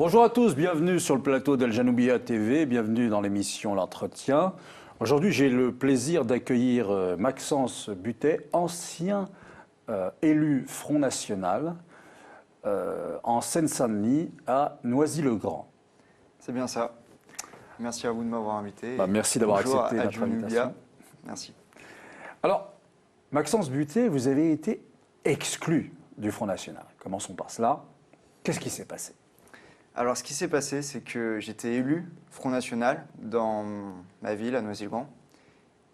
Bonjour à tous, bienvenue sur le plateau d'Al Janoubia TV, bienvenue dans l'émission L'Entretien. Aujourd'hui, j'ai le plaisir d'accueillir Maxence Buttet, ancien élu Front National en Seine-Saint-Denis à Noisy-le-Grand. C'est bien ça. Merci à vous de m'avoir invité. Merci d'avoir accepté notre invitation. Merci. Alors, Maxence Buttet, vous avez été exclu du Front National. Commençons par cela. Qu'est-ce qui s'est passé ? Alors, ce qui s'est passé, c'est que j'étais élu Front National dans ma ville, à Noisy-le-Grand.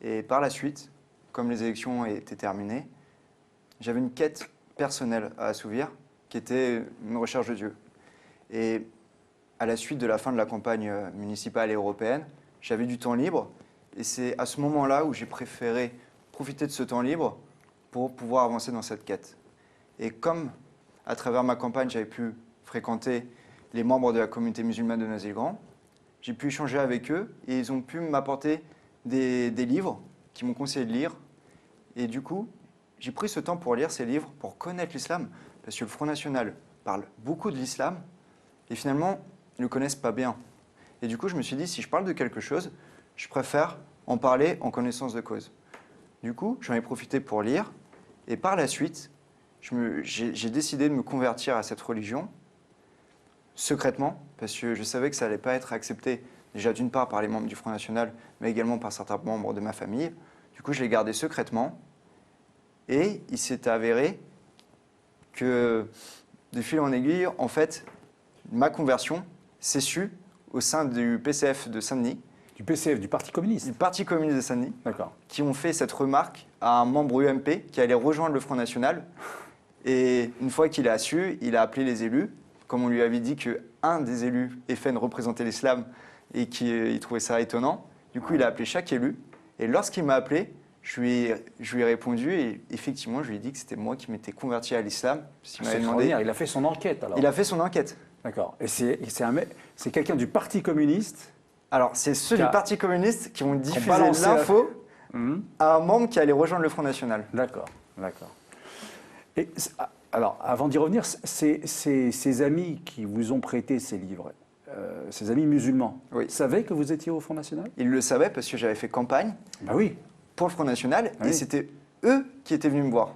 Et par la suite, comme les élections étaient terminées, j'avais une quête personnelle à assouvir, qui était une recherche de Dieu. Et à la suite de la fin de la campagne municipale et européenne, j'avais du temps libre. Et c'est à ce moment-là où j'ai préféré profiter de ce temps libre pour pouvoir avancer dans cette quête. Et comme, à travers ma campagne, j'avais pu fréquenter les membres de la communauté musulmane de Noisy-le-Grand, j'ai pu échanger avec eux et ils ont pu m'apporter des livres qui m'ont conseillé de lire. Et du coup, j'ai pris ce temps pour lire ces livres, pour connaître l'islam, parce que le Front National parle beaucoup de l'islam et finalement, ils ne le connaissent pas bien. Et du coup, je me suis dit, si je parle de quelque chose, je préfère en parler en connaissance de cause. Du coup, j'en ai profité pour lire et par la suite, j'ai décidé de me convertir à cette religion secrètement, parce que je savais que ça n'allait pas être accepté, déjà d'une part par les membres du Front National, mais également par certains membres de ma famille. Du coup, je l'ai gardé secrètement. Et il s'est avéré que, de fil en aiguille, en fait, ma conversion s'est sue au sein du PCF de Saint-Denis. Du PCF, du Parti communiste. Du Parti communiste de Saint-Denis. D'accord. Qui ont fait cette remarque à un membre UMP qui allait rejoindre le Front National. Et une fois qu'il a su, il a appelé les élus. Comme on lui avait dit qu'un des élus FN représentait l'islam et qu'il trouvait ça étonnant. Du coup, il a appelé chaque élu. Et lorsqu'il m'a appelé, je lui ai répondu et effectivement, je lui ai dit que c'était moi qui m'étais converti à l'islam. C'est extraordinaire, il a fait son enquête alors. Il a fait son enquête. D'accord. Et c'est quelqu'un du Parti communiste. Alors, c'est ceux du Parti communiste qui ont diffusé l'info à un membre qui allait rejoindre le Front National. D'accord, d'accord. Et alors, avant d'y revenir, ces amis qui vous ont prêté ces livres, ces amis musulmans, savaient que vous étiez au Front National ? Ils le savaient parce que j'avais fait campagne pour le Front National et c'était eux qui étaient venus me voir.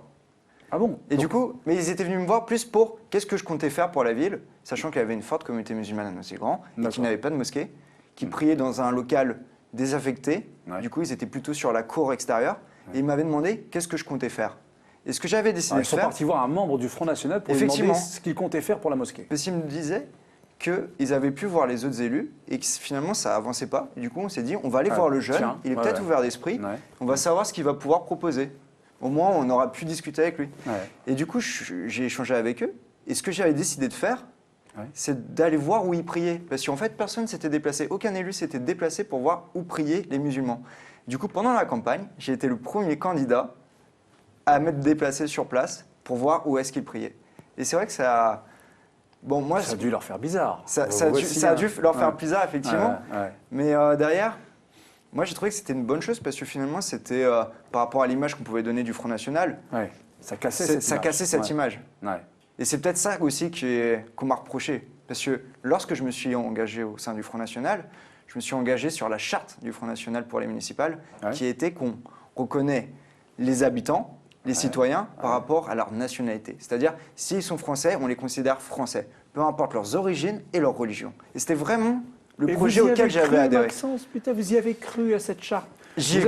Ah bon ? Et du coup, mais ils étaient venus me voir plus pour qu'est-ce que je comptais faire pour la ville, sachant qu'il y avait une forte communauté musulmane à Noisy-le-Grand et qui n'avait pas de mosquée, qui priait dans un local désaffecté. Du coup, ils étaient plutôt sur la cour extérieure et ils m'avaient demandé qu'est-ce que je comptais faire. Et ce que j'avais décidé de faire… Ils sont partis voir un membre du Front National pour lui demander ce qu'il comptait faire pour la mosquée. Parce qu'ils me disaient qu'ils avaient pu voir les autres élus et que finalement ça avançait pas. Et du coup, on s'est dit, on va aller voir le jeune, il est peut-être ouvert d'esprit, on va savoir ce qu'il va pouvoir proposer. Au moins, on aura pu discuter avec lui. Et du coup, j'ai échangé avec eux. Et ce que j'avais décidé de faire, c'est d'aller voir où ils priaient. Parce qu'en fait, personne ne s'était déplacé, aucun élu s'était déplacé pour voir où priaient les musulmans. Du coup, pendant la campagne, j'ai été le premier candidat à m'être déplacé sur place pour voir où est-ce qu'ils priaient. Et c'est vrai que ça… Bon, moi, ça a dû leur faire bizarre. Ça a dû leur faire bizarre, effectivement. Mais derrière, moi, j'ai trouvé que c'était une bonne chose parce que finalement, c'était par rapport à l'image qu'on pouvait donner du Front National. Ça cassait cette image. Et c'est peut-être ça aussi qu'on m'a reproché. Parce que lorsque je me suis engagé au sein du Front National, je me suis engagé sur la charte du Front National pour les municipales, qui était qu'on reconnaît les habitants, les citoyens, par rapport à leur nationalité. C'est-à-dire, s'ils sont français, on les considère français, peu importe leurs origines et leur religion. Et c'était vraiment le projet auquel j'avais adhéré. Maxence, putain, vous y avez cru à cette charte? J'y ai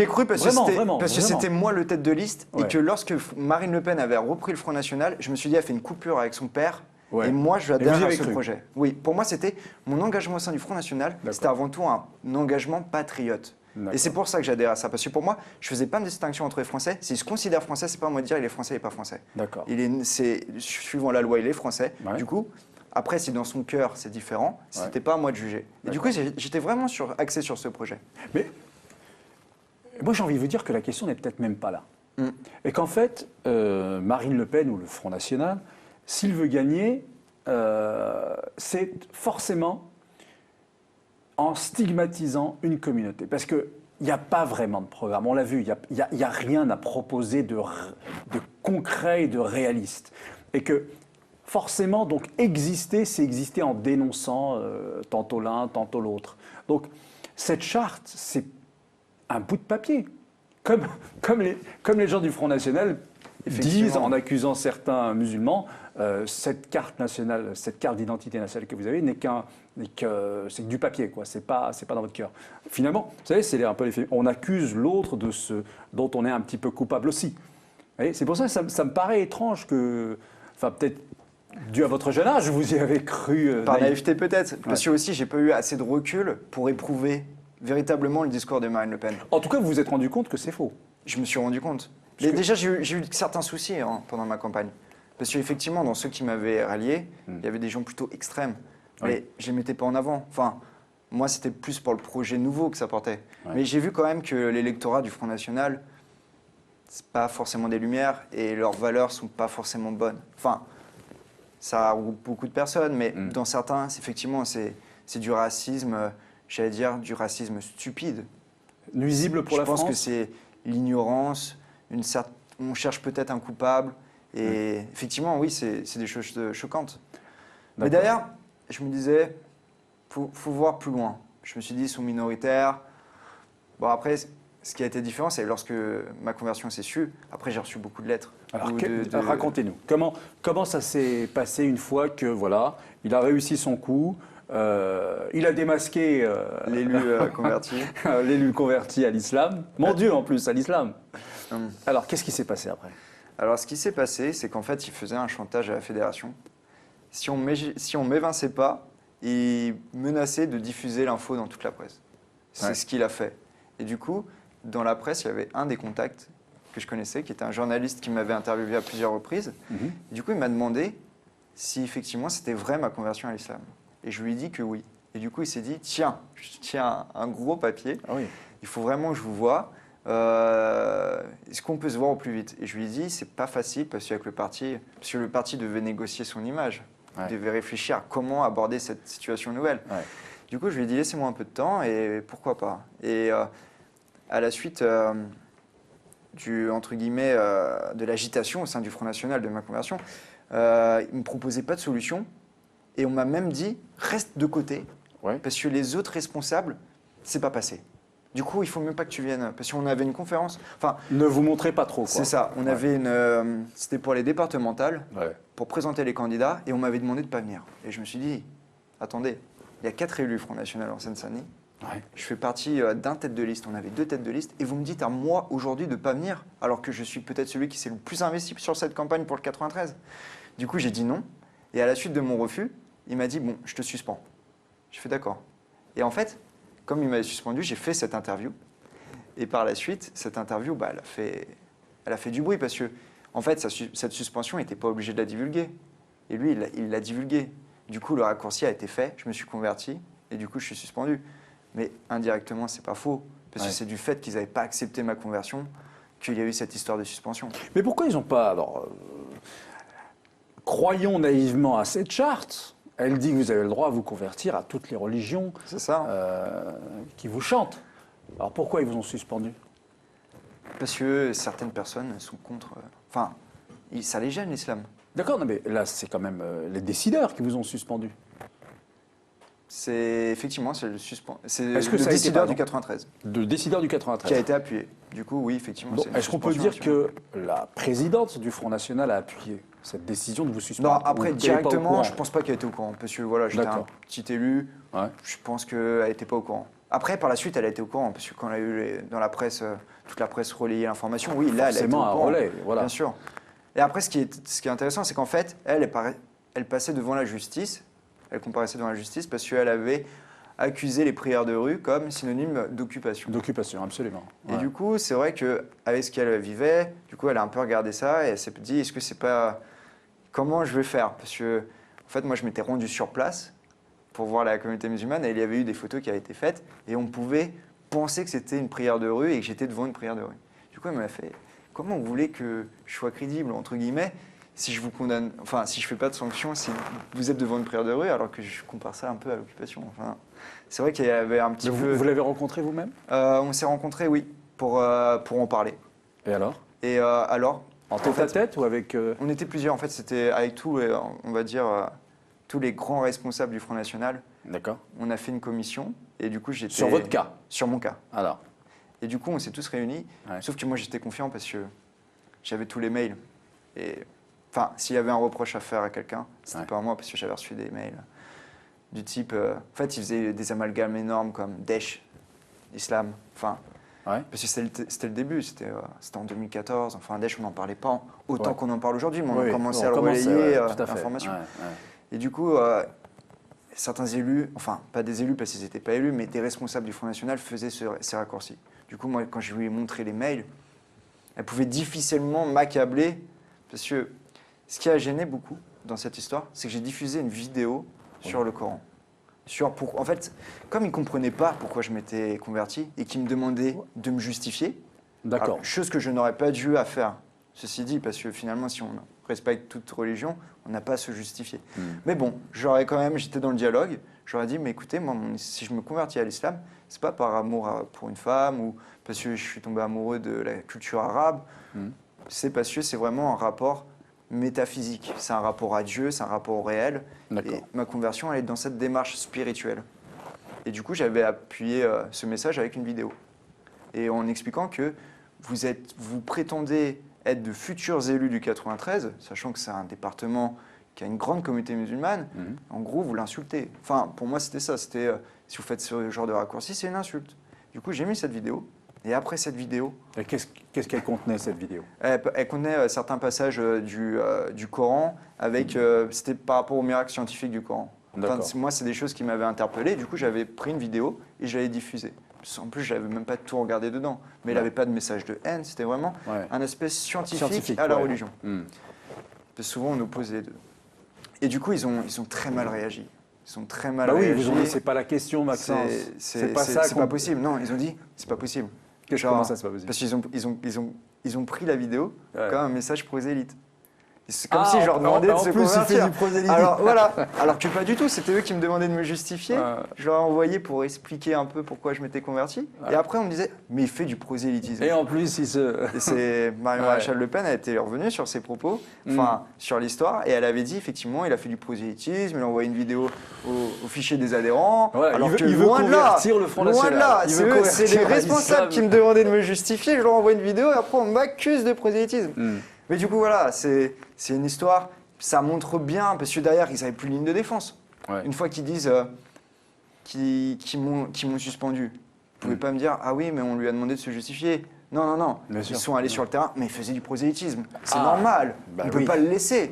cru parce que c'était moi le tête de liste et que lorsque Marine Le Pen avait repris le Front National, je me suis dit, elle fait une coupure avec son père. Et moi, je vais adhérer à ce projet. Oui, pour moi, c'était mon engagement au sein du Front National. C'était avant tout un engagement patriote. Et c'est pour ça que j'adhère à ça. Parce que pour moi, je ne faisais pas de distinction entre les Français. S'ils se considèrent français, ce n'est pas à moi de dire il est français, il n'est pas français. D'accord. Suivant la loi, il est français. Du coup, après, si dans son cœur, c'est différent, ce n'était pas à moi de juger. Et du coup, j'étais vraiment axé sur ce projet. Mais moi, j'ai envie de vous dire que la question n'est peut-être même pas là. Et qu'en fait, Marine Le Pen ou le Front National, s'il veut gagner, c'est forcément en stigmatisant une communauté. Parce qu'il n'y a pas vraiment de programme. On l'a vu, il n'y a rien à proposer de concret et de réaliste. Et que forcément, donc exister, c'est exister en dénonçant tantôt l'un, tantôt l'autre. Donc cette charte, c'est un bout de papier. Comme les gens du Front National disent en accusant certains musulmans, cette carte nationale, cette carte d'identité nationale que vous avez c'est que du papier, quoi. C'est pas dans votre cœur. Finalement, vous savez, c'est un peu l'effet. On accuse l'autre de ce dont on est un petit peu coupable aussi. C'est pour ça que ça me paraît étrange que, enfin peut-être dû à votre jeune âge, vous y avez cru. Par naïveté peut-être, parce que aussi j'ai pas eu assez de recul pour éprouver véritablement le discours de Marine Le Pen. En tout cas, vous vous êtes rendu compte que c'est faux. Je me suis rendu compte. Mais déjà, j'ai eu certains soucis pendant ma campagne. Parce qu'effectivement, dans ceux qui m'avaient rallié, il y avait des gens plutôt extrêmes. Mais je ne les mettais pas en avant. Enfin, moi, c'était plus pour le projet nouveau que ça portait. Mais j'ai vu quand même que l'électorat du Front National, c'est pas forcément des lumières et leurs valeurs sont pas forcément bonnes. Enfin, ça regroupe beaucoup de personnes, mais dans certains, effectivement, c'est du racisme, j'allais dire du racisme stupide. Nuisible pour la France. Je pense que c'est l'ignorance, on cherche peut-être un coupable. Et effectivement, oui, c'est des choses choquantes. Mais d'ailleurs, je me disais, faut voir plus loin. Je me suis dit, ils sont minoritaires. Bon, après, ce qui a été différent, c'est lorsque ma conversion s'est su, après j'ai reçu beaucoup de lettres. Alors, racontez-nous, comment ça s'est passé une fois que, voilà, il a réussi son coup, il a démasqué l'élu converti. L'élu converti à l'islam, mon Dieu en plus, à l'islam. Alors, qu'est-ce qui s'est passé après? Alors, ce qui s'est passé, c'est qu'en fait, il faisait un chantage à la fédération. Si on m'évinçait pas, il menaçait de diffuser l'info dans toute la presse. C'est ce qu'il a fait. Et du coup, dans la presse, il y avait un des contacts que je connaissais, qui était un journaliste qui m'avait interviewé à plusieurs reprises. Et du coup, il m'a demandé si effectivement c'était vrai ma conversion à l'islam. Et je lui ai dit que oui. Et du coup, il s'est dit, tiens, je tiens un gros papier, il faut vraiment que je vous voie. Est-ce qu'on peut se voir au plus vite? Et je lui ai dit, c'est pas facile parce que le parti devait négocier son image. Il devait réfléchir à comment aborder cette situation nouvelle. Du coup, je lui ai dit, laissez-moi un peu de temps et pourquoi pas. Et à la suite entre guillemets, de l'agitation au sein du Front National de ma conversion, il ne me proposait pas de solution. Et on m'a même dit, reste de côté, parce que les autres responsables, c'est pas passé. Du coup, il faut même pas que tu viennes, parce qu'on avait une conférence. Enfin, ne vous montrez pas trop, quoi. C'est ça. On avait c'était pour les départementales, pour présenter les candidats, et on m'avait demandé de pas venir. Et je me suis dit, attendez, il y a 4 élus Front National en Seine-Saint-Denis. Je fais partie d'un tête de liste. On avait 2 têtes de liste, et vous me dites à moi aujourd'hui de pas venir, alors que je suis peut-être celui qui s'est le plus investi sur cette campagne pour le 93. Du coup, j'ai dit non. Et à la suite de mon refus, il m'a dit bon, je te suspends. Je fais d'accord. Et en fait, comme il m'avait suspendu, j'ai fait cette interview. Et par la suite, cette interview, elle a fait du bruit parce que, en fait, cette suspension, il n'était pas obligé de la divulguer. Et lui, il l'a divulguée. Du coup, le raccourci a été fait, je me suis converti et du coup, je suis suspendu. Mais indirectement, c'est pas faux. Parce que c'est du fait qu'ils n'avaient pas accepté ma conversion qu'il y a eu cette histoire de suspension. Mais pourquoi ils n'ont pas... Alors, croyons naïvement à cette charte. Elle dit que vous avez le droit à vous convertir à toutes les religions qui vous chantent. Alors pourquoi ils vous ont suspendu? Parce que certaines personnes sont contre... Enfin, ça les gêne l'islam. D'accord, mais là c'est quand même les décideurs qui vous ont suspendu. Effectivement, c'est le décideur du 93. Le décideur du 93. Qui a été appuyé. Du coup, oui, effectivement. Bon, est-ce qu'on peut dire que la présidente du Front National a appuyé cette décision de vous suspendre? Non, après, directement, je ne pense pas qu'elle était au courant. Parce que voilà, j'étais un petit élu, je pense qu'elle n'était pas au courant. Après, par la suite, elle a été au courant. Parce que quand elle a eu dans la presse, toute la presse relayait l'information, oui, là, elle a été au courant. Un relais, voilà. Bien sûr. Et après, ce qui est intéressant, c'est qu'en fait, elle passait devant la justice. Elle comparaissait devant la justice parce qu'elle avait accusé les prières de rue comme synonyme d'occupation. D'occupation, absolument. Et du coup, c'est vrai qu'avec ce qu'elle vivait, du coup, elle a un peu regardé ça et elle s'est dit, est-ce que c'est pas... Comment je vais faire? Parce que, en fait, moi, je m'étais rendu sur place pour voir la communauté musulmane et il y avait eu des photos qui avaient été faites et on pouvait penser que c'était une prière de rue et que j'étais devant une prière de rue. Du coup, elle m'a fait, comment vous voulez que je sois crédible, entre guillemets, si je vous condamne, enfin, si je fais pas de sanctions, si vous êtes devant une prière de rue, alors que je compare ça un peu à l'occupation. Enfin, c'est vrai qu'il y avait un petit peu... Vous l'avez rencontré vous-même? On s'est rencontrés, oui, pour en parler. Et alors? Et alors, En tête à tête ou avec... On était plusieurs, en fait, c'était avec tous, on va dire, tous les grands responsables du Front National. D'accord. On a fait une commission et du coup j'étais... Sur votre cas? Sur mon cas. Alors. Et du coup on s'est tous réunis, sauf que moi j'étais confiant parce que j'avais tous les mails. Et enfin, s'il y avait un reproche à faire à quelqu'un, c'était pas à moi parce que j'avais reçu des mails du type... en fait, ils faisaient des amalgames énormes comme Daesh, l'islam, enfin... Parce que c'était le début, c'était en 2014. Enfin, Daesh, on n'en parlait pas autant qu'on en parle aujourd'hui, mais on a commencé à le relayer, l'information. Et du coup, certains élus, enfin, pas des élus parce qu'ils n'étaient pas élus, mais des responsables du Front National faisaient ces raccourcis. Du coup, moi, quand je lui ai montré les mails, elle pouvait difficilement m'accabler, parce que ce qui a gêné beaucoup dans cette histoire, c'est que j'ai diffusé une vidéo sur le Coran. En fait, comme ils ne comprenaient pas pourquoi je m'étais converti et qu'ils me demandaient de me justifier, chose que je n'aurais pas dû à faire, ceci dit, parce que finalement, si on respecte toute religion, on n'a pas à se justifier. Mais bon, j'étais dans le dialogue, j'aurais dit, mais écoutez, moi, si je me convertis à l'islam, c'est pas par amour pour une femme ou parce que je suis tombé amoureux de la culture arabe, c'est parce que c'est vraiment un rapport métaphysique. C'est un rapport à Dieu, c'est un rapport au réel. Et ma conversion, elle est dans cette démarche spirituelle. Et du coup, j'avais appuyé ce message avec une vidéo. Et en expliquant que vous prétendez être de futurs élus du 93, sachant que c'est un département qui a une grande communauté musulmane, en gros, vous l'insultez. Enfin, pour moi, c'était ça. C'était, si vous faites ce genre de raccourci, c'est une insulte. Du coup, j'ai mis cette vidéo. Et après cette vidéo... Et qu'est-ce qu'elle contenait, cette vidéo? Elle contenait certains passages du Coran, avec, c'était par rapport aux miracles scientifiques du Coran. Enfin, moi, c'est des choses qui m'avaient interpellé. Du coup, j'avais pris une vidéo et je l'avais diffusée. En plus, je n'avais même pas tout regardé dedans. Mais il n'avait pas de message de haine. C'était vraiment un aspect scientifique à la religion. Parce que souvent, on oppose les deux. Et du coup, ils ont très mal réagi. Ils ont très mal réagi. Oui, ils ont dit, c'est pas la question, Maxence. C'est pas ça. C'est pas possible. Non, ils ont dit, c'est pas possible. Comment ça, c'est pas possible? Parce qu'ils ont pris la vidéo comme un message prosélyte. C'est comme si je leur demandais de se convertir. Alors voilà, alors que pas du tout, c'était eux qui me demandaient de me justifier. Je leur ai envoyé pour expliquer un peu pourquoi je m'étais converti. Et après, on me disait, mais il fait du prosélytisme. Et en plus, c'est Marie-Maréchal Le Pen a été revenue sur ses propos, sur l'histoire, et elle avait dit, effectivement, il a fait du prosélytisme, il a envoyé une vidéo au fichier des adhérents. Alors il veut convertir le Front National. Loin de là, c'est les responsables qui me demandaient de me justifier, je leur envoie une vidéo, et après, on m'accuse de prosélytisme. Mais du coup, voilà, c'est une histoire, ça montre bien, parce que derrière, ils n'avaient plus de ligne de défense. Une fois qu'ils disent qu'ils m'ont suspendu, vous ne pouvez pas me dire, ah oui, mais on lui a demandé de se justifier. Non, ils sont allés sur le terrain, mais ils faisaient du prosélytisme. C'est normal, on ne peut pas le laisser.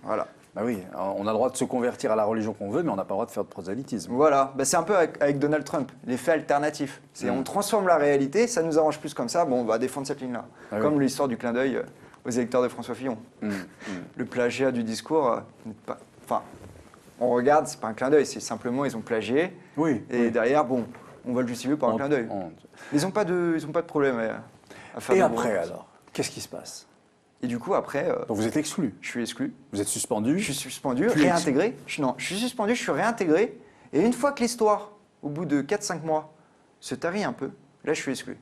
Voilà. On a le droit de se convertir à la religion qu'on veut, mais on n'a pas le droit de faire de prosélytisme. Voilà, c'est un peu avec Donald Trump, l'effet alternatif. On transforme la réalité, ça nous arrange plus comme ça, bon, on va défendre cette ligne-là. Comme l'histoire du clin d'œil aux électeurs de François Fillon. Le plagiat du discours, on regarde, c'est pas un clin d'œil, c'est simplement ils ont plagié. Derrière, bon, on va le justifier par un clin d'œil. Ils n'ont pas de problème à faire. Et après alors, qu'est-ce qui se passe? Et du coup, après... Donc vous êtes exclu? Je suis exclu. Vous êtes suspendu? Je suis suspendu, réintégré. Je suis suspendu, je suis réintégré. Et une fois que l'histoire, au bout de 4-5 mois, se tarit un peu, là, je suis exclu.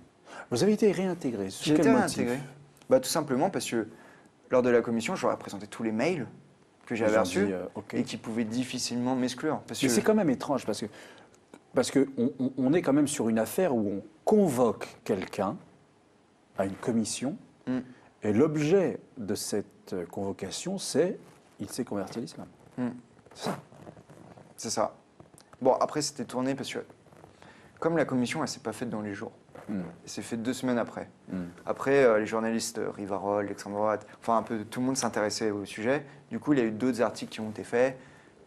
Vous avez été réintégré? J'ai été réintégré. Tout simplement parce que lors de la commission, je leur ai présenté tous les mails que j'avais reçus et qui pouvaient difficilement m'exclure. Mais c'est quand même étrange parce que on est quand même sur une affaire où on convoque quelqu'un à une commission et l'objet de cette convocation, c'est il s'est converti à l'islam. C'est ça. C'est ça. Bon, après, c'était tourné parce que comme la commission, elle ne s'est pas faite dans les jours. C'est fait 2 semaines après. Après, les journalistes Rivarol, Alexandre Watt, enfin un peu tout le monde s'intéressait au sujet. Du coup, il y a eu d'autres articles qui ont été faits,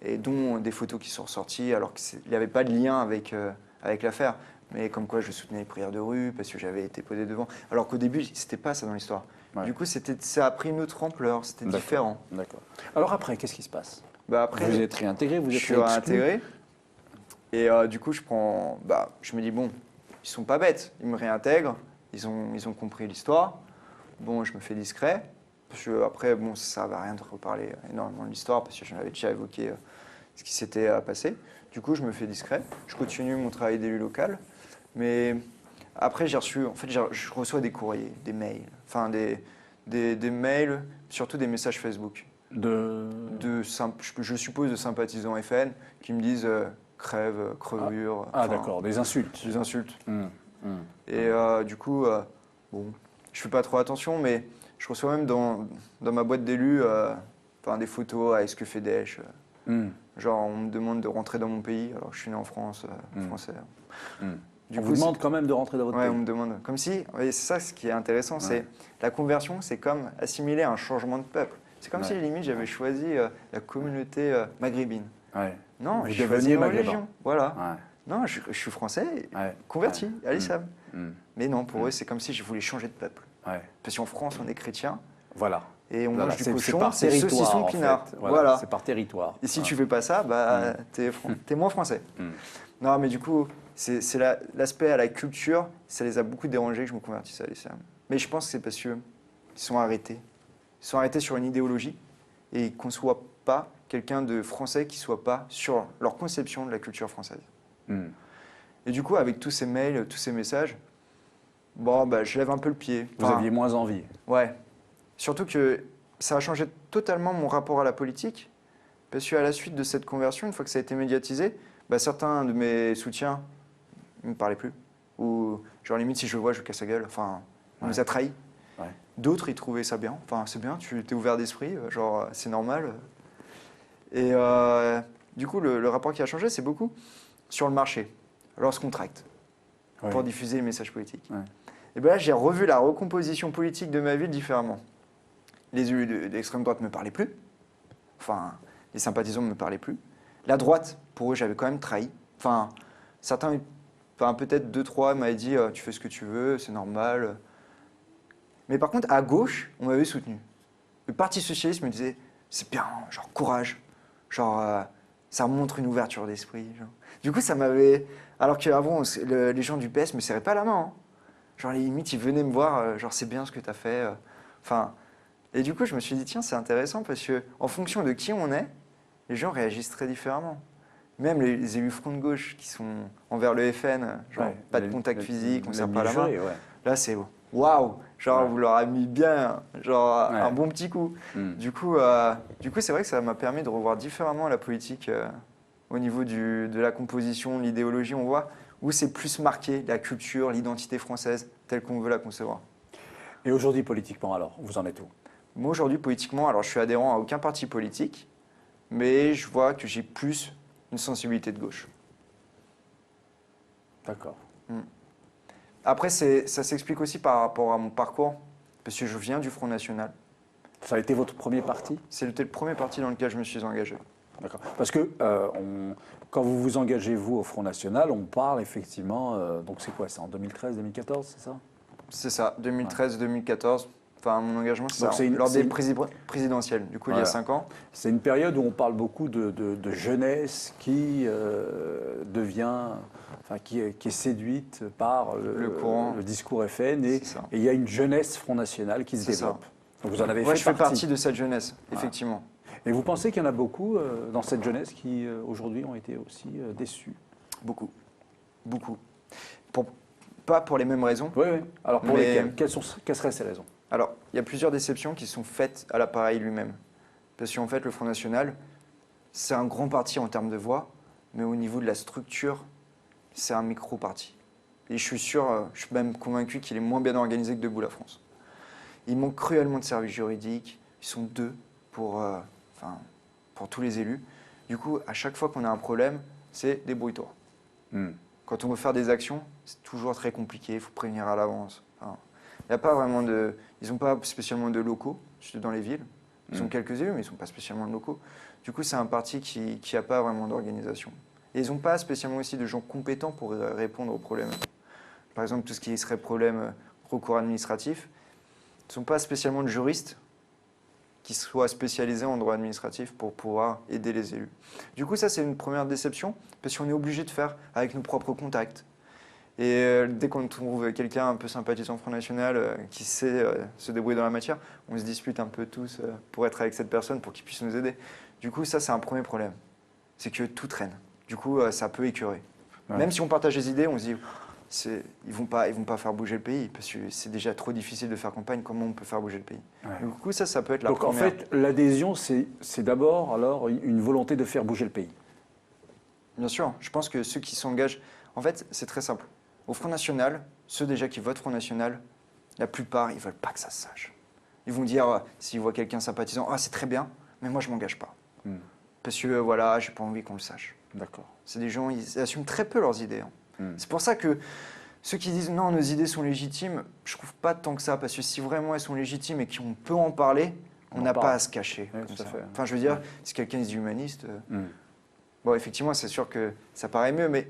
et dont des photos qui sont ressorties, alors qu'il n'y avait pas de lien avec l'affaire. Mais comme quoi je soutenais les prières de rue, parce que j'avais été posé devant. Alors qu'au début, c'était pas ça dans l'histoire. Du coup, ça a pris une autre ampleur, c'était différent. D'accord. Alors après, qu'est-ce qui se passe? Après, vous êtes réintégré, vous êtes exclu. Je suis réintégré. Et du coup, je me dis, bon, ils sont pas bêtes, ils me réintègrent, ils ont compris l'histoire. Bon, je me fais discret, parce que après, bon, ça ne sert à rien de reparler énormément de l'histoire, parce que j'en avais déjà évoqué ce qui s'était passé. Du coup, je me fais discret, je continue mon travail d'élu local, mais après, je reçois des courriers, des mails, enfin des des mails, surtout des messages Facebook. De... Je suppose de sympathisants FN qui me disent crève, crevure. Ah d'accord, des insultes. Des insultes. Mmh. Et du coup, bon, je fais pas trop attention, mais je reçois même dans ma boîte d'élus des photos avec ce que fait Daesh. Genre, on me demande de rentrer dans mon pays, alors que je suis né en France, français. On vous demande quand même de rentrer dans votre pays. Ouais, on me demande. Comme si, c'est ça ce qui est intéressant, c'est la conversion, c'est comme assimiler un changement de peuple. C'est comme si, limite, j'avais choisi la communauté maghrébine. Ouais. Non, vous je choisis une religion. Voilà. Ouais. Non, je suis français, converti, à l'islam. Mais non, pour eux, c'est comme si je voulais changer de peuple. Parce qu'en France, on est chrétien. Voilà. Et on mange du C'est cochon, par c'est saucisson pinard. Voilà. C'est par territoire. Et si tu fais pas ça, t'es moins français. Non, mais du coup, c'est l'aspect à la culture, ça les a beaucoup dérangés que je me convertisse à l'islam. Mais je pense que c'est parce qu'ils sont arrêtés. Ils sont arrêtés sur une idéologie et ils ne conçoivent pas quelqu'un de français qui ne soit pas sur leur conception de la culture française. Et du coup, avec tous ces mails, tous ces messages, je lève un peu le pied. Vous aviez moins envie. Ouais. Surtout que ça a changé totalement mon rapport à la politique. Parce qu'à la suite de cette conversion, une fois que ça a été médiatisé, certains de mes soutiens ne me parlaient plus. Ou, genre, limite, si je le vois, je casse la gueule. Enfin, on nous a trahis. D'autres, ils trouvaient ça bien. Enfin, c'est bien, tu t'es ouvert d'esprit, genre, c'est normal. Et du coup, le rapport qui a changé, c'est beaucoup sur le marché, lorsqu'on tracte, pour diffuser les messages politiques. Et là, j'ai revu la recomposition politique de ma ville différemment. Les élus de l'extrême droite ne me parlaient plus. Enfin, les sympathisants ne me parlaient plus. La droite, pour eux, j'avais quand même trahi. Enfin, certains, peut-être 2-3 m'avaient dit tu fais ce que tu veux, c'est normal. Mais par contre, à gauche, on m'avait soutenu. Le Parti socialiste me disait c'est bien, genre courage, genre ça montre une ouverture d'esprit. Du coup, ça m'avait. Alors qu'avant, les gens du PS me serraient pas la main. Hein. Genre, les limites, ils venaient me voir, genre c'est bien ce que tu as fait. Enfin. Et du coup, je me suis dit tiens, c'est intéressant parce qu'en fonction de qui on est, les gens réagissent très différemment. Même les élus front de gauche qui sont envers le FN, genre pas de contact physique, on ne serre pas la main. Là, c'est waouh, genre vous leur avez mis bien, genre un bon petit coup. Du coup, c'est vrai que ça m'a permis de revoir différemment la politique au niveau de la composition, de l'idéologie. On voit où c'est plus marqué la culture, l'identité française telle qu'on veut la concevoir. Et aujourd'hui, politiquement, alors, vous en êtes où? Moi, aujourd'hui, politiquement, alors je suis adhérent à aucun parti politique, mais je vois que j'ai plus une sensibilité de gauche. D'accord. Après, ça s'explique aussi par rapport à mon parcours, parce que je viens du Front National. Ça a été votre premier parti? C'était le premier parti dans lequel je me suis engagé. D'accord. Parce que quand vous vous engagez, vous, au Front National, on parle effectivement, donc c'est quoi, c'est en 2013-2014, c'est ça? C'est ça, 2013-2014. Enfin, mon engagement, c'est lors des présidentielles, du coup, il y a 5 ans. C'est une période où on parle beaucoup de jeunesse qui devient, enfin, qui est séduite par le discours FN, et il y a une jeunesse Front National qui se développe. Donc vous en avez fait je fais partie de cette jeunesse, effectivement. Et vous pensez qu'il y en a beaucoup dans cette jeunesse qui, aujourd'hui, ont été aussi déçus? Beaucoup. Beaucoup. Pas pour les mêmes raisons. Oui. Alors pour lesquelles? Quelles seraient ces raisons? Alors, il y a plusieurs déceptions qui sont faites à l'appareil lui-même. Parce qu'en fait, le Front National, c'est un grand parti en termes de voix, mais au niveau de la structure, c'est un micro-parti. Et je suis même convaincu qu'il est moins bien organisé que Debout la France. Il manque cruellement de services juridiques. Ils sont 2 pour tous les élus. Du coup, à chaque fois qu'on a un problème, c'est débrouille-toi. Quand on veut faire des actions, c'est toujours très compliqué, il faut prévenir à l'avance. Il y a pas vraiment ils n'ont pas spécialement de locaux dans les villes. Ils ont quelques élus, mais ils ne sont pas spécialement de locaux. Du coup, c'est un parti qui n'a pas vraiment d'organisation. Et ils n'ont pas spécialement aussi de gens compétents pour répondre aux problèmes. Par exemple, tout ce qui serait problème recours administratif, ils ne sont pas spécialement de juristes qui soient spécialisés en droit administratif pour pouvoir aider les élus. Du coup, ça, c'est une première déception, parce qu'on est obligé de faire avec nos propres contacts. Et dès qu'on trouve quelqu'un un peu sympathisant Front National qui sait se débrouiller dans la matière, on se dispute un peu tous pour être avec cette personne, pour qu'il puisse nous aider. Du coup, ça, c'est un premier problème. C'est que tout traîne. Du coup, ça peut écœurer. Même si on partage les idées, on se dit ils vont pas faire bouger le pays, parce que c'est déjà trop difficile de faire campagne, comment on peut faire bouger le pays? Ouais. Du coup, ça peut être la Donc première. en fait, l'adhésion, c'est d'abord alors une volonté de faire bouger le pays. Bien sûr, je pense que ceux qui s'engagent, en fait, c'est très simple. Au Front National, ceux déjà qui votent Front National, la plupart, ils veulent pas que ça se sache. Ils vont dire, s'ils voient quelqu'un sympathisant, ah c'est très bien, mais moi je m'engage pas. Parce que voilà, j'ai pas envie qu'on le sache. D'accord. C'est des gens, ils assument très peu leurs idées. C'est pour ça que ceux qui disent non, nos idées sont légitimes, je trouve pas tant que ça, parce que si vraiment elles sont légitimes et qu'on peut en parler, on n'a pas à se cacher. Oui, comme tout à ça. fait. Enfin, je veux dire, si quelqu'un est humaniste, bon, effectivement, c'est sûr que ça paraît mieux, mais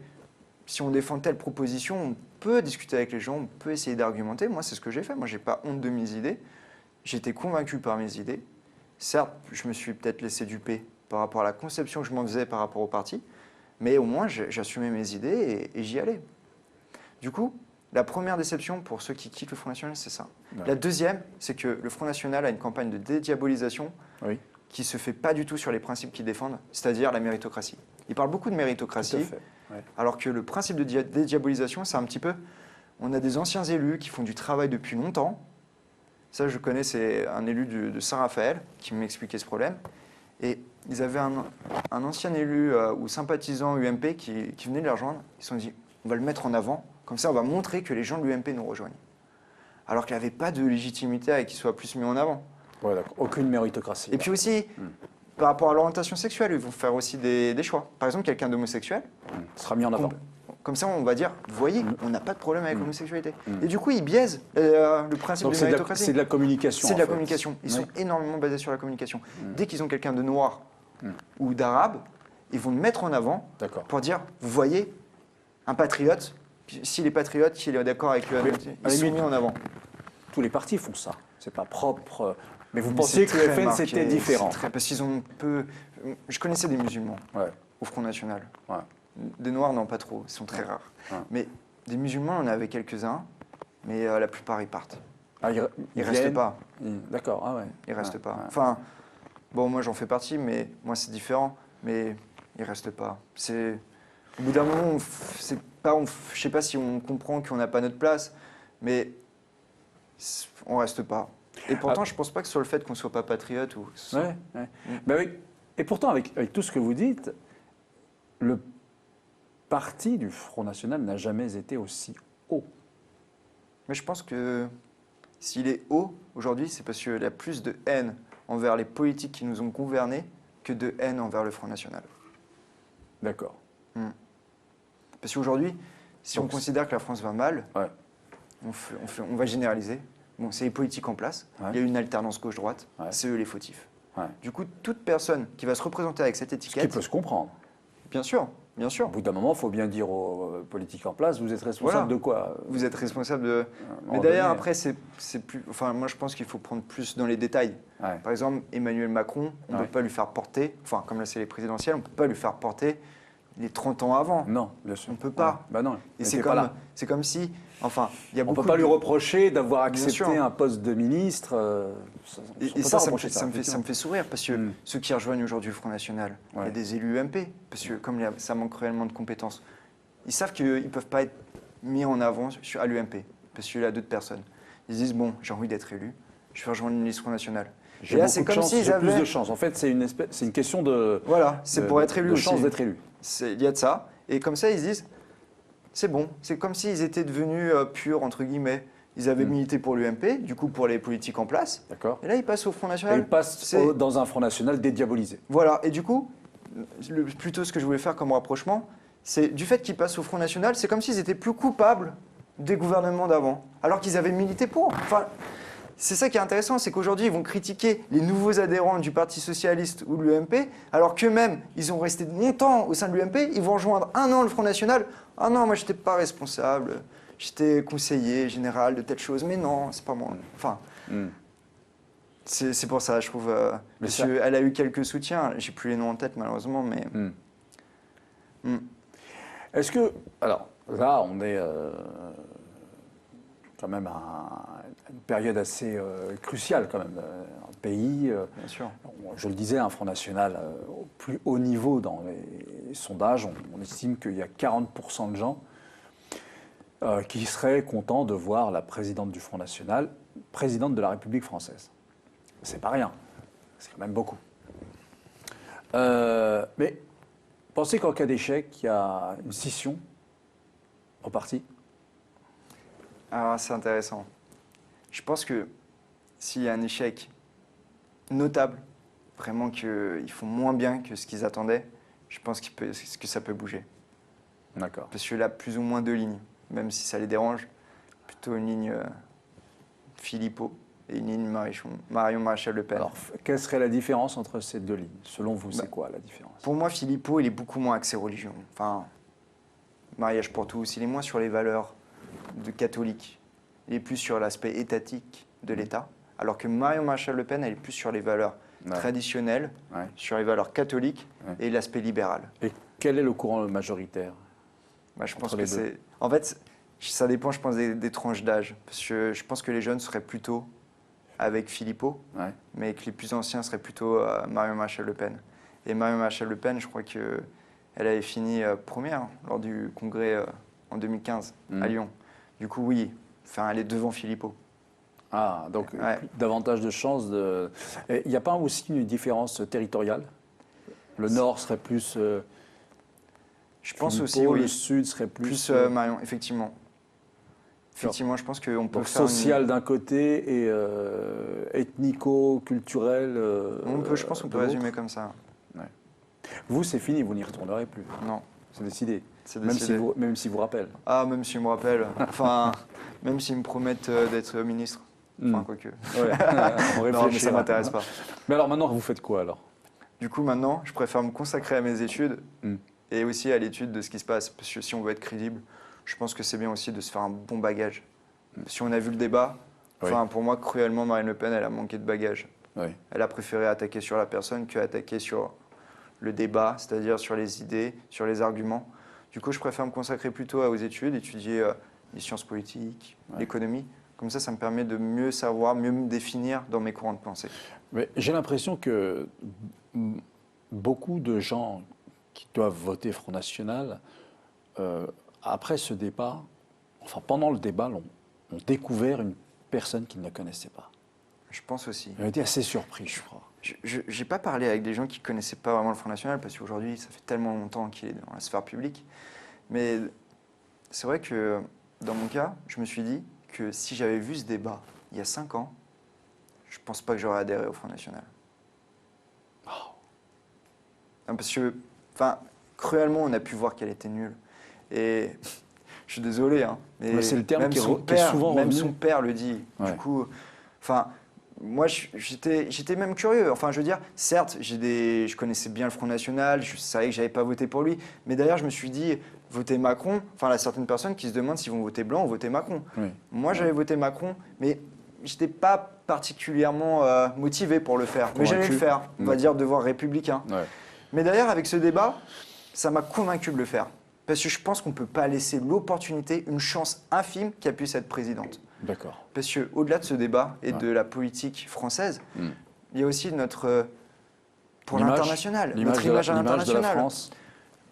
si on défend telle proposition, on peut discuter avec les gens, on peut essayer d'argumenter. Moi, c'est ce que j'ai fait. Moi, j'ai pas honte de mes idées. J'étais convaincu par mes idées. Certes, je me suis peut-être laissé duper par rapport à la conception que je m'en faisais par rapport au parti, mais au moins, j'assumais mes idées et j'y allais. Du coup, la première déception pour ceux qui quittent le Front National, c'est ça. Ouais. La deuxième, c'est que le Front National a une campagne de dédiabolisation Oui. qui ne se fait pas du tout sur les principes qu'ils défendent, c'est-à-dire la méritocratie. Ils parlent beaucoup de Tout à méritocratie, fait. Ouais. alors que le principe de dédiabolisation, c'est un petit peu, on a des anciens élus qui font du travail depuis longtemps. Ça, je connais, c'est un élu de Saint-Raphaël qui m'expliquait ce problème. Et ils avaient un ancien élu ou sympathisant UMP qui venait de les rejoindre. Ils se sont dit, on va le mettre en avant, comme ça on va montrer que les gens de l'UMP nous rejoignent. Alors qu'il n'y avait pas de légitimité à qu'il soit plus mis en avant. Ouais, d'accord. Aucune méritocratie. Et puis aussi, par rapport à l'orientation sexuelle, ils vont faire aussi des choix. Par exemple, quelqu'un d'homosexuel, sera mis en avant. comme ça on va dire, vous voyez, on n'a pas de problème avec l'homosexualité. Et du coup, ils biaisent le principe Donc de c'est méritocratie. de la communication. C'est de en la fait. communication. Ils sont Oui. énormément basés sur la communication. Dès qu'ils ont quelqu'un de noir ou d'arabe, ils vont le mettre en avant D'accord. pour dire, vous voyez, un patriote, s'il est patriote, s'il est d'accord avec Mais, ils sont mis en avant. Tous les partis font ça. C'est pas propre. Mais vous Mais pensiez c'est que le très FN marqué, c'était différent. c'est parce qu'ils ont peu... Je connaissais des musulmans Ouais. au Front National. Ouais. Des noirs, non, pas trop, ils sont très rares. Ouais. Mais des musulmans, on en avait quelques-uns, mais la plupart, ils partent. Ah, Ils restent viennent. pas. D'accord. Ah ouais. Ils restent Ouais, pas. ouais. Enfin, bon, moi j'en fais partie, mais moi c'est différent. Mais ils restent pas. C'est au bout d'un moment, c'est pas, je sais pas si on comprend qu'on n'a pas notre place, mais on reste pas. Et pourtant, je pense pas que ce soit le fait qu'on soit pas patriote ou. Ouais, ouais. Ben oui. Et pourtant, avec tout ce que vous dites, le parti du Front National n'a jamais été aussi haut. Mais je pense que s'il est haut aujourd'hui, c'est parce qu'il y a plus de haine envers les politiques qui nous ont gouvernés que de haine envers le Front National. D'accord. Parce qu'aujourd'hui, si Donc, on considère que la France va mal, Ouais. on va généraliser. Bon, c'est les politiques en place. Ouais. Il y a une alternance gauche-droite. Ouais. C'est eux les fautifs. Ouais. Du coup, toute personne qui va se représenter avec cette Ce qui étiquette, peut se comprendre. bien sûr, bien Au sûr, bout d'un moment, il faut bien dire aux politiques en place, vous êtes responsable Voilà. de quoi vous êtes responsable de. À un Mais moment d'ailleurs, donné, après, c'est plus. Enfin, moi, je pense qu'il faut prendre plus dans les détails. Ouais. Par exemple, Emmanuel Macron, on ne Ouais. peut pas lui faire porter. Enfin, comme là, c'est les présidentielles, on ne peut pas lui faire porter les 30 ans avant. Non, bien sûr. On peut pas. Ouais. Bah non. Et il c'est était pas comme, là. c'est comme si. Enfin, il y a On ne beaucoup peut pas de- lui reprocher d'avoir Bien accepté sûr. un poste de ministre. On Et peut ça, pas ça me reprocher fait, ça me fait sourire parce que ceux qui rejoignent aujourd'hui le Front National, il y Ouais. a des élus UMP, parce que comme ça manque réellement de compétences, ils savent qu'ils ne peuvent pas être mis en avant à l'UMP, parce qu'il y a d'autres personnes. Ils se disent, bon, j'ai envie d'être élu, je vais rejoindre une liste Front National. J'ai Et là, beaucoup c'est de comme chance, s'ils j'ai plus avaient... de chance. En fait, c'est une question de. Voilà, c'est pour être élu de aussi. chance d'être élu. Il y a de ça. Et comme ça, ils se disent, c'est bon. C'est comme s'ils étaient devenus purs, entre guillemets. Ils avaient milité pour l'UMP, du coup pour les politiques en place. D'accord. Et là, ils passent au Front Et National. il passe C'est- dans un Front National dédiabolisé. Voilà, et du coup, plutôt ce que je voulais faire comme rapprochement, c'est du fait qu'ils passent au Front National, c'est comme s'ils étaient plus coupables des gouvernements d'avant, alors qu'ils avaient milité pour. Enfin, c'est ça qui est intéressant, c'est qu'aujourd'hui, ils vont critiquer les nouveaux adhérents du Parti Socialiste ou de l'UMP, alors qu'eux-mêmes, ils ont resté longtemps au sein de l'UMP, ils vont rejoindre un an le Front National. Ah non, moi, je n'étais pas responsable, j'étais conseiller général de telle chose, mais non, c'est pas moi. Enfin, c'est pour ça, je trouve. Mais Parce ça- qu'elle a eu quelques soutiens, j'ai plus les noms en tête malheureusement, mais. Est-ce que. Alors, là, on est quand même à une période assez cruciale, quand même. Un pays. Bien sûr. Je le disais, un Front National au plus haut niveau dans les sondages. On estime qu'il y a 40% de gens qui serait content de voir la présidente du Front National présidente de la République française. C'est pas rien, c'est quand même beaucoup. Mais pensez qu'en cas d'échec, il y a une scission au parti? Alors, c'est intéressant. Je pense que s'il y a un échec notable, vraiment qu'ils font moins bien que ce qu'ils attendaient, je pense que ça peut bouger. D'accord. Parce que là, plus ou moins deux lignes, même si ça les dérange, plutôt une ligne Philippot et une ligne Marion Maréchal Le Pen. Alors, quelle serait la différence entre ces deux lignes? Selon vous, c'est quoi la différence? Pour moi, Philippot, il est beaucoup moins axé religion. Enfin, mariage pour tous, il est moins sur les valeurs de catholique. Il est plus sur l'aspect étatique de l'État. Alors que Marion Maréchal Le Pen, elle est plus sur les valeurs traditionnelles, sur les valeurs catholiques et l'aspect libéral. Et quel est le courant majoritaire? Je pense que c'est... En fait, ça dépend, je pense, des tranches d'âge. Parce que je pense que les jeunes seraient plutôt avec Philippot, mais que les plus anciens seraient plutôt Marion Maréchal Le Pen. Et Marion Maréchal Le Pen, je crois qu'elle avait fini première lors du congrès en 2015 à Lyon. Du coup, oui, elle est devant Philippot. Ah, donc davantage de chances de... Il n'y a pas aussi une différence territoriale? Le nord serait plus... je pense Philippot, aussi, oui. Le sud serait plus... Marion, effectivement. Effectivement, je pense qu'on peut faire social d'un côté et ethnico-culturel je pense qu'on peut résumer comme ça. Ouais. Vous, c'est fini, vous n'y retournerez plus. Non. C'est décidé. C'est décidé. Même s'ils vous rappellent. Ah, même s'ils me rappellent. Enfin, même s'ils me promettent d'être ministre. Enfin, quoique. Ouais. On Non, mais ça ne m'intéresse pas. Mais alors maintenant, vous faites quoi alors? Du coup, maintenant, je préfère me consacrer à mes études et aussi à l'étude de ce qui se passe. Parce que si on veut être crédible, je pense que c'est bien aussi de se faire un bon bagage. Si on a vu le débat, pour moi, cruellement, Marine Le Pen, elle a manqué de bagage. Elle a préféré attaquer sur la personne qu'attaquer sur le débat, c'est-à-dire sur les idées, sur les arguments. Du coup, je préfère me consacrer plutôt aux études, étudier les sciences politiques, l'économie. Comme ça me permet de mieux savoir, mieux me définir dans mes courants de pensée. Mais j'ai l'impression que beaucoup de gens qui doivent voter Front National, après ce débat, enfin pendant le débat, ont découvert une personne qu'ils ne connaissaient pas. Je pense aussi. Ils ont été assez surpris, je crois. Je n'ai pas parlé avec des gens qui ne connaissaient pas vraiment le Front National, parce qu'aujourd'hui, ça fait tellement longtemps qu'il est dans la sphère publique. Mais c'est vrai que, dans mon cas, je me suis dit que si j'avais vu ce débat il y a 5 ans, je ne pense pas que j'aurais adhéré au Front National. Non, parce que, cruellement, on a pu voir qu'elle était nulle. Et je suis désolé, mais c'est le terme même qui son est souvent même revenu. son père le dit. Du coup, moi, j'étais même curieux. Enfin, je veux dire, certes, je connaissais bien le Front National, je savais que j'avais pas voté pour lui, mais d'ailleurs, je me suis dit, voter Macron. Enfin, il y a certaines personnes qui se demandent s'ils vont voter blanc ou voter Macron. Moi, j'avais voté Macron, mais j'étais pas particulièrement motivé pour le faire. Mais j'allais le faire. On va dire devoir républicain. Mais d'ailleurs, avec ce débat, ça m'a convaincu de le faire. Parce que je pense qu'on ne peut pas laisser l'opportunité, une chance infime qu'elle puisse être présidente. D'accord. Parce qu'au-delà de ce débat et de la politique française, il y a aussi pour l'international, notre image à l'international.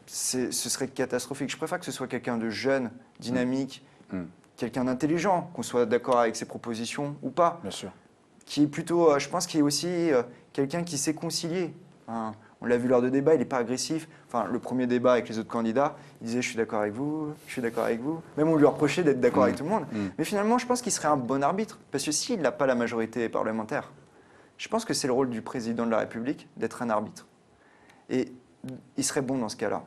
Ce serait catastrophique. Je préfère que ce soit quelqu'un de jeune, dynamique, quelqu'un d'intelligent, qu'on soit d'accord avec ses propositions ou pas. Bien sûr. Qui est plutôt, je pense, qui est aussi quelqu'un qui sait concilier. On l'a vu lors de débats, il n'est pas agressif. Enfin, le premier débat avec les autres candidats, il disait « je suis d'accord avec vous, je suis d'accord avec vous ». Même on lui reprochait d'être d'accord avec tout le monde. Mais finalement, je pense qu'il serait un bon arbitre. Parce que s'il n'a pas la majorité parlementaire, je pense que c'est le rôle du président de la République d'être un arbitre. Et il serait bon dans ce cas-là.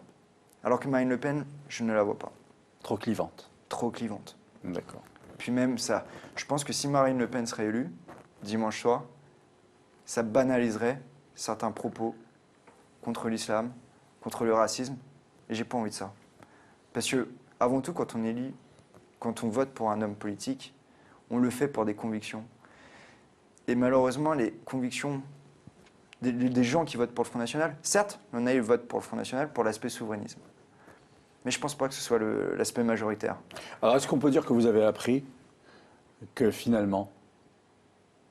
Alors que Marine Le Pen, je ne la vois pas. Trop clivante. Trop clivante. D'accord. Puis même ça, je pense que si Marine Le Pen serait élue, dimanche soir, ça banaliserait certains propos contre l'islam, contre le racisme, et j'ai pas envie de ça. Parce que, avant tout, quand on vote pour un homme politique, on le fait pour des convictions. Et malheureusement, les convictions des gens qui votent pour le Front National, certes, il y en a qui votent pour le Front National pour l'aspect souverainisme. Mais je ne pense pas que ce soit l'aspect majoritaire. Alors, est-ce qu'on peut dire que vous avez appris que finalement,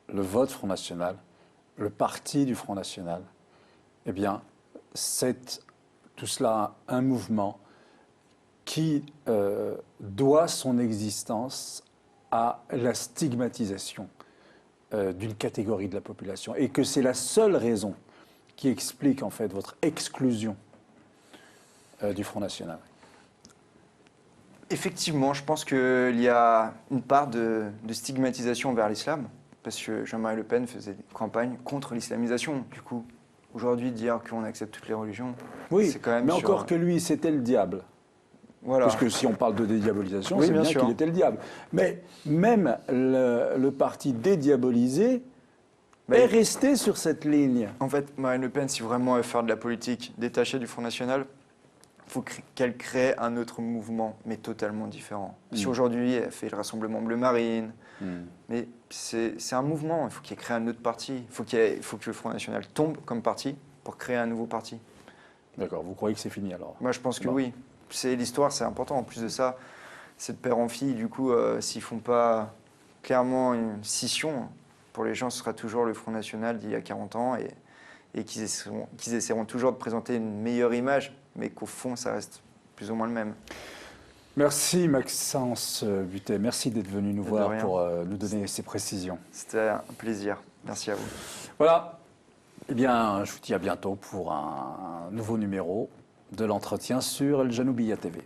le vote Front National, le parti du Front National, eh bien, c'est tout cela un mouvement qui doit son existence à la stigmatisation d'une catégorie de la population et que c'est la seule raison qui explique en fait votre exclusion du Front National. Effectivement, je pense qu'il y a une part de stigmatisation vers l'islam, parce que Jean-Marie Le Pen faisait des campagnes contre l'islamisation. Du coup, aujourd'hui, dire qu'on accepte toutes les religions, Oui, c'est quand même mais sur- encore que lui, c'était le diable. Voilà. Parce que si on parle de dédiabolisation, Oui, c'est bien bien sûr. qu'il était le diable. Mais même le parti dédiabolisé Bah, est resté sur cette ligne. En fait, Marine Le Pen, si vraiment elle veut faire de la politique détachée du Front National, il faut qu'elle crée un autre mouvement, mais totalement différent. Si aujourd'hui, elle fait le Rassemblement Bleu Marine, mais c'est un mouvement, il faut qu'il crée un autre parti. Il faut que le Front National tombe comme parti pour créer un nouveau parti. D'accord, vous croyez que c'est fini alors? Moi, je pense que Bon. oui. L'histoire, c'est important. En plus de ça, c'est de père en fille. Du coup, s'ils font pas clairement une scission, pour les gens, ce sera toujours le Front National d'il y a 40 ans et qu'ils essaieront toujours de présenter une meilleure image, mais qu'au fond, ça reste plus ou moins le même. Merci Maxence Buttet, merci d'être venu nous De voir rien. pour nous donner ces précisions. C'était un plaisir. Merci à vous. Voilà, eh bien je vous dis à bientôt pour un nouveau numéro de l'entretien sur El Janoubiya TV.